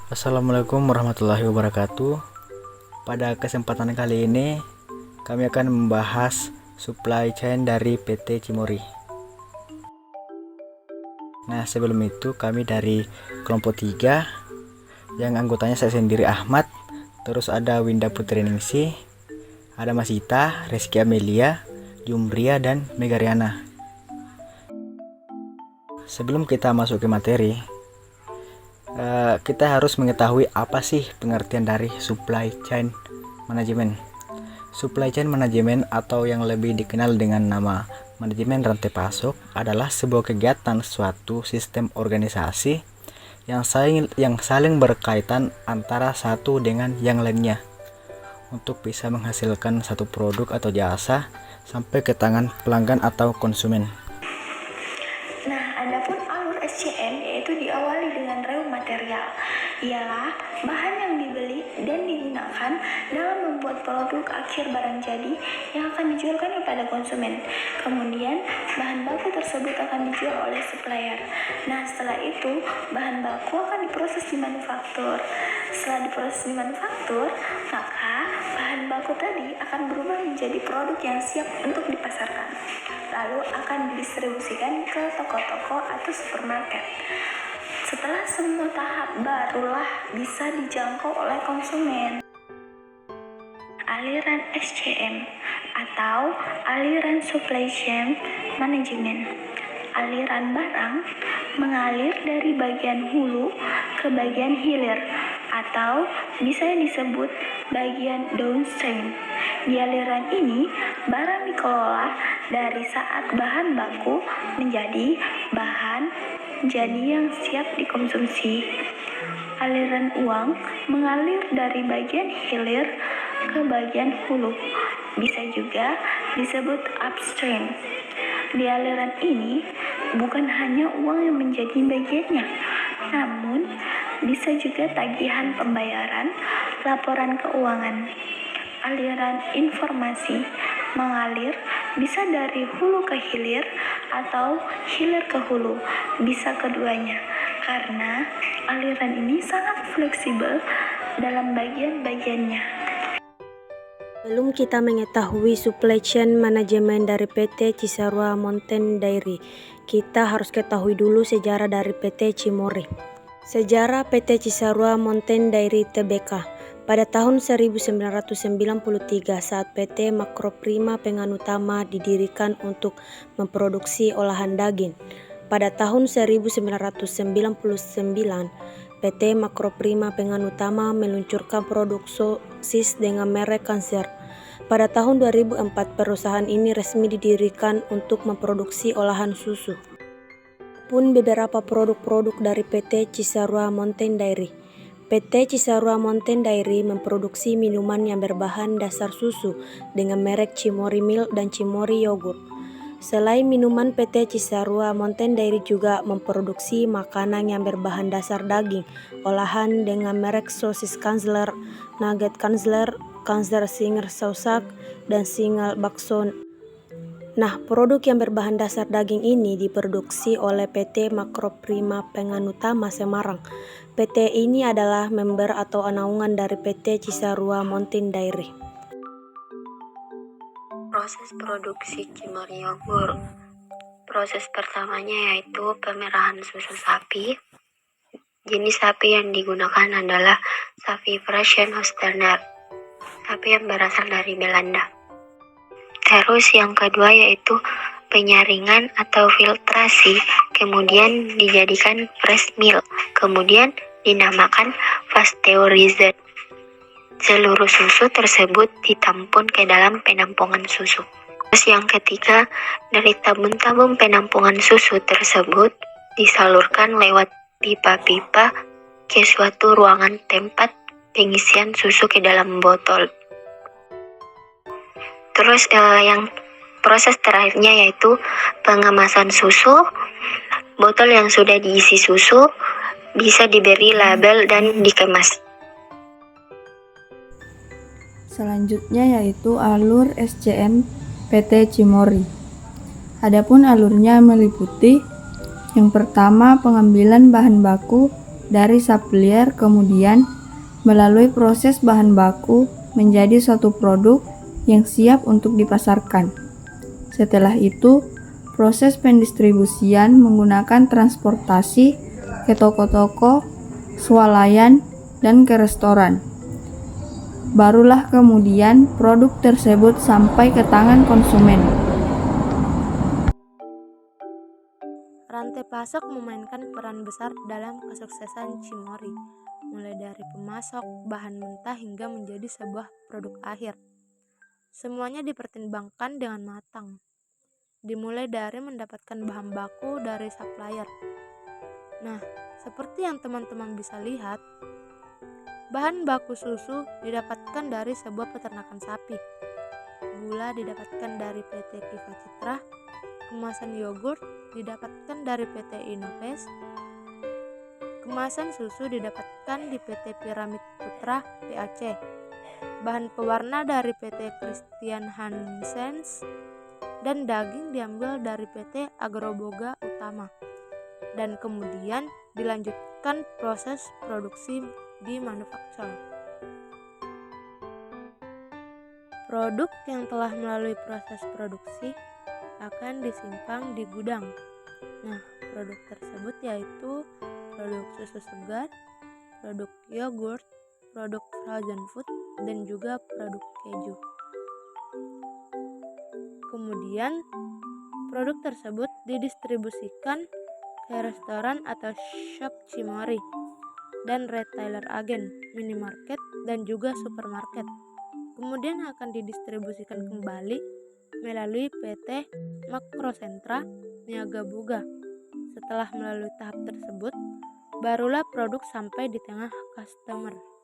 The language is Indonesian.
Assalamualaikum warahmatullahi wabarakatuh. Pada kesempatan kali ini kami akan membahas supply chain dari PT Cimory. Nah, sebelum itu kami dari kelompok 3 yang anggotanya saya sendiri Ahmad, terus ada Winda Putri Ningsih, ada Masita, Rizky Amelia, Jumbria, dan Megariana. Sebelum kita masuk ke materi, kita harus mengetahui apa sih pengertian dari supply chain management. Supply chain management atau yang lebih dikenal dengan nama manajemen rantai pasok adalah sebuah kegiatan suatu sistem organisasi yang saling berkaitan antara satu dengan yang lainnya untuk bisa menghasilkan satu produk atau jasa sampai ke tangan pelanggan atau konsumen. Nah, adapun alur SCM yaitu diawali dengan raw material, ialah bahan yang dibeli dan digunakan dalam membuat produk akhir barang jadi yang akan dijualkan kepada konsumen. Kemudian, bahan baku tersebut akan dijual oleh supplier. Nah, setelah itu, bahan baku akan diproses di manufaktur. Setelah diproses di manufaktur, maka bahan baku tadi akan berubah menjadi produk yang siap untuk dipasarkan, lalu akan didistribusikan ke toko-toko atau supermarket. Setelah semua tahap, barulah bisa dijangkau oleh konsumen. Aliran SCM atau aliran supply chain management. Aliran barang mengalir dari bagian hulu ke bagian hilir atau bisa disebut bagian downstream. Di aliran ini, barang dikelola dari saat bahan baku menjadi bahan jadi yang siap dikonsumsi. Aliran uang mengalir dari bagian hilir ke bagian hulu, bisa juga disebut upstream. Di aliran ini, bukan hanya uang yang menjadi bagiannya, namun bisa juga tagihan pembayaran, laporan keuangan. Aliran informasi mengalir bisa dari hulu ke hilir atau hilir ke hulu, bisa keduanya, karena aliran ini sangat fleksibel dalam bagian-bagiannya. Sebelum kita mengetahui supply chain manajemen dari PT Cisarua Mountain Dairy, kita harus ketahui dulu sejarah dari PT Cimory. Sejarah PT Cisarua Mountain Dairy Tbk. Pada tahun 1993 saat PT Makroprima Penganutama didirikan untuk memproduksi olahan daging. Pada tahun 1999, PT Makroprima Penganutama meluncurkan produk sosis dengan merek Cancer. Pada tahun 2004, perusahaan ini resmi didirikan untuk memproduksi olahan susu. Pun beberapa produk-produk dari PT Cisarua Mountain Dairy. PT Cisarua Mountain Dairy memproduksi minuman yang berbahan dasar susu dengan merek Cimory Milk dan Cimory Yogurt. Selain minuman, PT Cisarua Mountain Dairy juga memproduksi makanan yang berbahan dasar daging olahan dengan merek sosis Kanzler, nugget Kanzler, Kanzler Singer Sausak, dan Singal Bakso. Nah, produk yang berbahan dasar daging ini diproduksi oleh PT Makroprima Penganutama Semarang. PT ini adalah member atau naungan dari PT Cisarua Mountain Dairy. Proses produksi Cimory Yogurt. Proses pertamanya yaitu pemerahan susu sapi. Jenis sapi yang digunakan adalah sapi Friesian Holsteiner, sapi yang berasal dari Belanda. Terus yang kedua yaitu penyaringan atau filtrasi, kemudian dijadikan fresh milk, kemudian dinamakan pasteurized. Seluruh susu tersebut ditampung ke dalam penampungan susu. Terus yang ketiga, dari tabung-tabung penampungan susu tersebut disalurkan lewat pipa-pipa ke suatu ruangan tempat pengisian susu ke dalam botol. Terus yang proses terakhirnya yaitu pengemasan susu. Botol yang sudah diisi susu bisa diberi label dan dikemas. Selanjutnya yaitu alur SCM PT Cimory. Adapun alurnya meliputi yang pertama pengambilan bahan baku dari supplier kemudian melalui proses bahan baku menjadi suatu produk yang siap untuk dipasarkan. Setelah itu, proses pendistribusian menggunakan transportasi ke toko-toko, swalayan, dan ke restoran. Barulah kemudian produk tersebut sampai ke tangan konsumen. Rantai pasok memainkan peran besar dalam kesuksesan Cimory, mulai dari pemasok, bahan mentah hingga menjadi sebuah produk akhir. Semuanya dipertimbangkan dengan matang, dimulai dari mendapatkan bahan baku dari supplier. Nah, seperti yang teman-teman bisa lihat, bahan baku susu didapatkan dari sebuah peternakan sapi, gula didapatkan dari PT Kiva Citra, kemasan yogurt didapatkan dari PT Innoves, kemasan susu didapatkan di PT Piramid Putra PAC, bahan pewarna dari PT Christian Hansens, dan daging diambil dari PT Agroboga Utama. Dan kemudian dilanjutkan proses produksi di manufaktur. Produk yang telah melalui proses produksi akan disimpan di gudang. Nah, produk tersebut yaitu produk susu segar, produk yogurt, produk frozen food, dan juga produk keju. Kemudian, produk tersebut didistribusikan ke restoran atau shop Cimory dan retailer agen, minimarket, dan juga supermarket. Kemudian akan didistribusikan kembali melalui PT Makrosentra Niaga Boga. Setelah melalui tahap tersebut, barulah produk sampai di tengah customer.